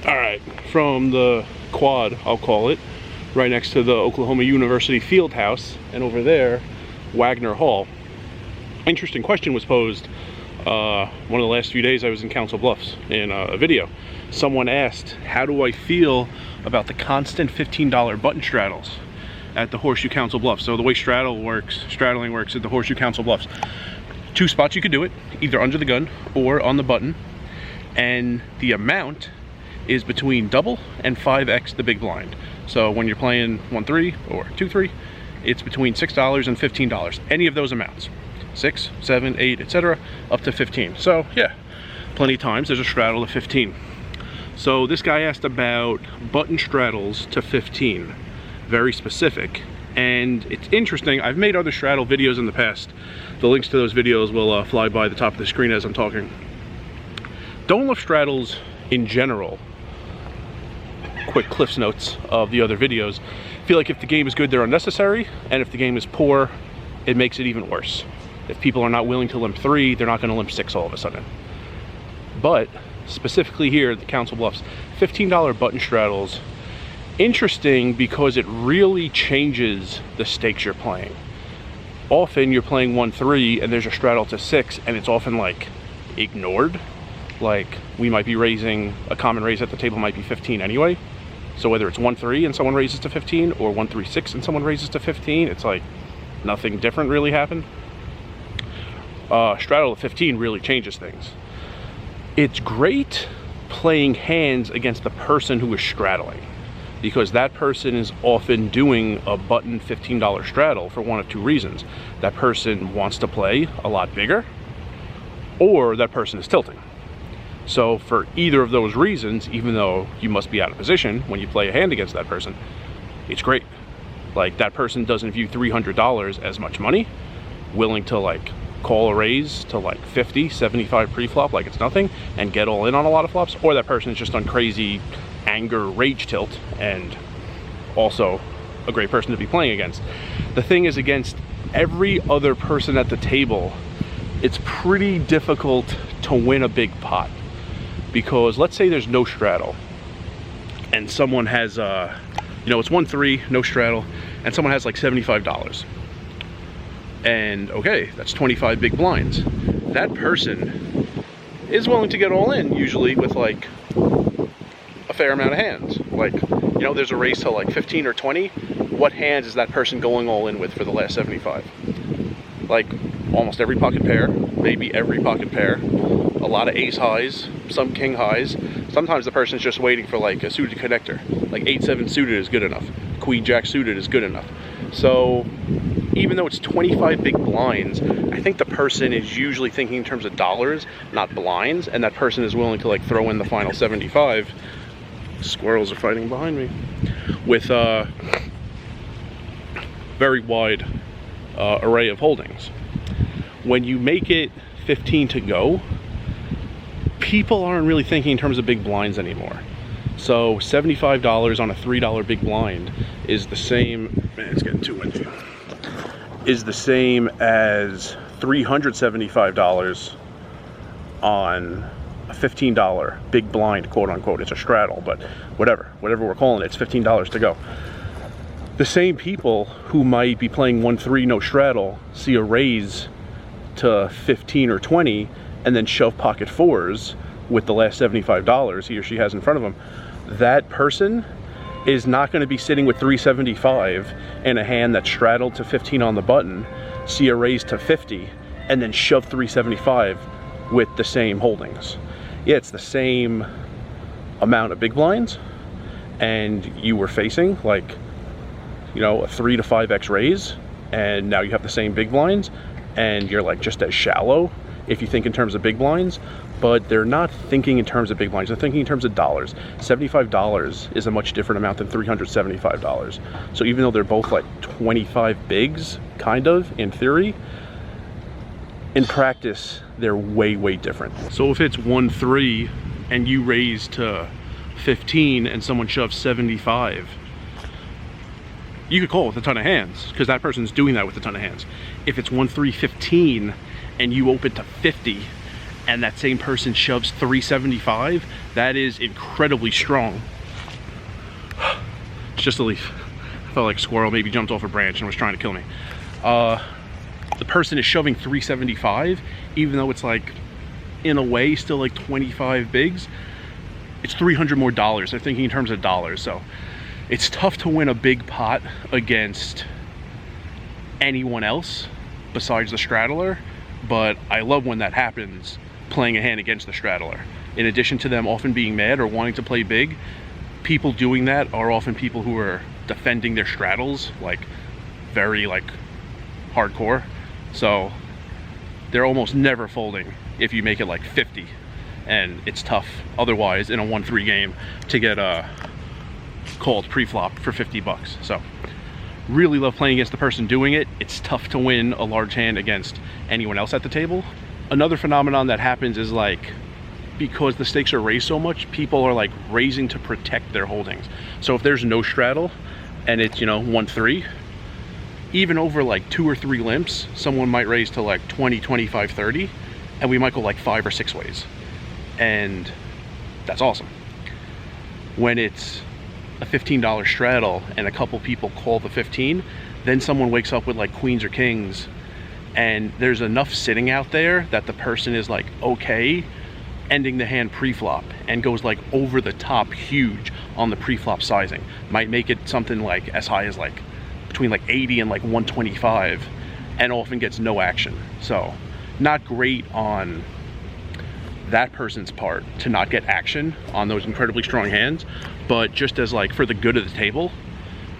All right, from the quad, I'll call it, right next to the Oklahoma University field house, and over there, Wagner Hall. Interesting question was posed one of the last few days I was in Council Bluffs in a video. Someone asked, how do I feel about the constant $15 button straddles at the Horseshoe Council Bluffs? So the way straddling works at the Horseshoe Council Bluffs. Two spots you could do it, either under the gun or on the button, and the amount is between double and 5x the big blind. So when you're playing 1-3 or 2-3, it's between $6 and $15. Any of those amounts, 6, 7, 8, etc., up to 15. So yeah, plenty of times there's a straddle of 15. So this guy asked about button straddles to 15, very specific. And it's interesting, I've made other straddle videos in the past. The links to those videos will fly by the top of the screen as I'm talking. Don't love straddles in general. Quick Cliff's Notes of the other videos. I feel like if the game is good, they're unnecessary, and if the game is poor, it makes it even worse. If people are not willing to limp 3, they're not going to limp 6 all of a sudden. But specifically here at the Council Bluffs, $15 button straddles, interesting because it really changes the stakes you're playing. Often you're playing 1-3 and there's a straddle to 6, and it's often like ignored. Like we might be raising, a common raise at the table might be 15 anyway. So whether it's 1-3 and someone raises to 15, or 1-3-6 and someone raises to 15, it's like nothing different really happened. Straddle of 15 really changes things. It's great playing hands against the person who is straddling, because that person is often doing a button $15 straddle for one of two reasons. That person wants to play a lot bigger, or that person is tilting. So for either of those reasons, even though you must be out of position when you play a hand against that person, it's great. Like that person doesn't view $300 as much money, willing to like call a raise to like 50, 75 pre-flop like it's nothing and get all in on a lot of flops, or that person is just on crazy anger rage tilt and also a great person to be playing against. The thing is, against every other person at the table, it's pretty difficult to win a big pot, because let's say there's no straddle and someone has you know, it's 1-3, no straddle, and someone has like $75, and okay, that's 25 big blinds. That person is willing to get all in, usually with like a fair amount of hands. Like, you know, there's a race to like 15 or 20. What hands is that person going all in with for the last 75? Like almost every pocket pair, maybe every pocket pair, a lot of ace highs, some king highs. Sometimes the person's just waiting for like a suited connector. Like 8-7 suited is good enough. Queen jack suited is good enough. So even though it's 25 big blinds, I think the person is usually thinking in terms of dollars, not blinds, and that person is willing to like throw in the final 75. Squirrels are fighting behind me. With a very wide array of holdings. When you make it 15 to go, people aren't really thinking in terms of big blinds anymore. So $75 on a $3 big blind is the same, man, it's getting too windy, is the same as $375 on a $15 big blind, quote unquote. It's a straddle, but whatever we're calling it, it's $15 to go. The same people who might be playing 1-3 no straddle see a raise to 15 or 20 and then shove pocket fours with the last $75 he or she has in front of them. That person is not going to be sitting with 375 in a hand that straddled to 15 on the button, see a raise to 50, and then shove 375 with the same holdings. Yeah, it's the same amount of big blinds, and you were facing like, you know, a 3 to 5x raise, and now you have the same big blinds, and you're like just as shallow if you think in terms of big blinds. But they're not thinking in terms of big blinds, they're thinking in terms of dollars. $75 is a much different amount than $375. So even though they're both like 25 bigs, kind of, in theory, in practice, they're way, way different. So if it's 1-3 and you raise to 15 and someone shoves 75, you could call with a ton of hands, because that person's doing that with a ton of hands. If it's 1-3-15 and you open to 50 and that same person shoves 375, that is incredibly strong. It's just a leaf. I felt like a squirrel maybe jumped off a branch and was trying to kill me. The person is shoving 375, even though it's like, in a way, still like 25 bigs. It's $300 more. They're thinking in terms of dollars. So it's tough to win a big pot against anyone else besides the straddler, but I love when that happens, playing a hand against the straddler. In addition to them often being mad or wanting to play big, people doing that are often people who are defending their straddles like very like hardcore. So they're almost never folding if you make it like 50, and it's tough otherwise in a 1-3 game to get called pre-flop for 50 bucks. So really love playing against the person doing it. It's tough to win a large hand against anyone else at the table. Another phenomenon that happens is like, because the stakes are raised so much, people are like raising to protect their holdings. So if there's no straddle and it's, you know, 1-3, even over like 2 or 3 limps, someone might raise to like 20, 25, 30, and we might go like 5 or 6 ways. And that's awesome. When it's a $15 straddle and a couple people call the 15, then someone wakes up with like queens or kings, and there's enough sitting out there that the person is like okay ending the hand pre-flop and goes like over the top huge on the pre-flop sizing. Might make it something like as high as like between like 80 and like 125, and often gets no action. So not great on that person's part to not get action on those incredibly strong hands, but just as like for the good of the table,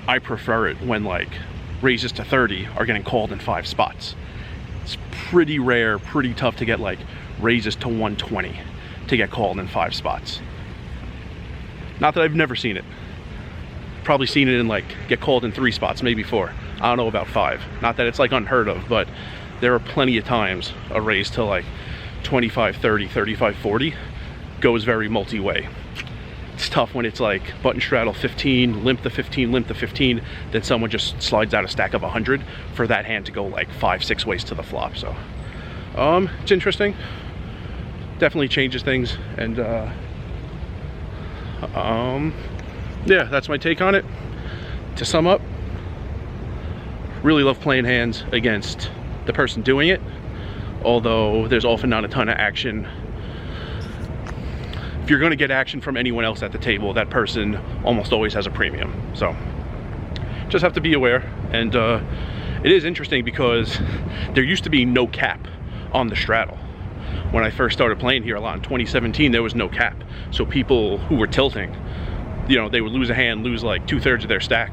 I prefer it when like raises to 30 are getting called in 5 spots. It's pretty rare, pretty tough to get like raises to 120 to get called in 5 spots. Not that I've never seen it. Probably seen it in like get called in 3 spots, maybe 4. I don't know about 5. Not that it's like unheard of, but there are plenty of times a raise to like 25, 30, 35, 40 goes very multi-way. It's tough when it's like button straddle 15, limp the 15, limp the 15, then someone just slides out a stack of 100 for that hand to go like 5, 6 ways to the flop. So it's interesting. Definitely changes things, and yeah, that's my take on it. To sum up, really love playing hands against the person doing it, although there's often not a ton of action. If you're going to get action from anyone else at the table, that person almost always has a premium. So just have to be aware. And it is interesting because there used to be no cap on the straddle. When I first started playing here a lot in 2017, there was no cap. So people who were tilting, you know, they would lose a hand, lose like 2/3 of their stack,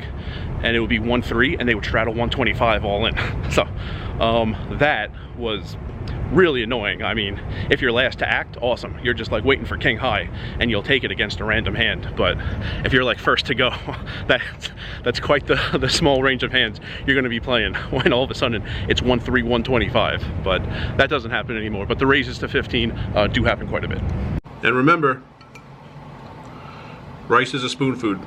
and it would be 1-3, and they would straddle 125 all in. So that was really annoying. I mean, if you're last to act, awesome. You're just like waiting for king high and you'll take it against a random hand. But if you're like first to go, that's quite the small range of hands you're going to be playing when all of a sudden it's 1-3, 125. But that doesn't happen anymore. But the raises to 15 do happen quite a bit. And remember, rice is a spoon food.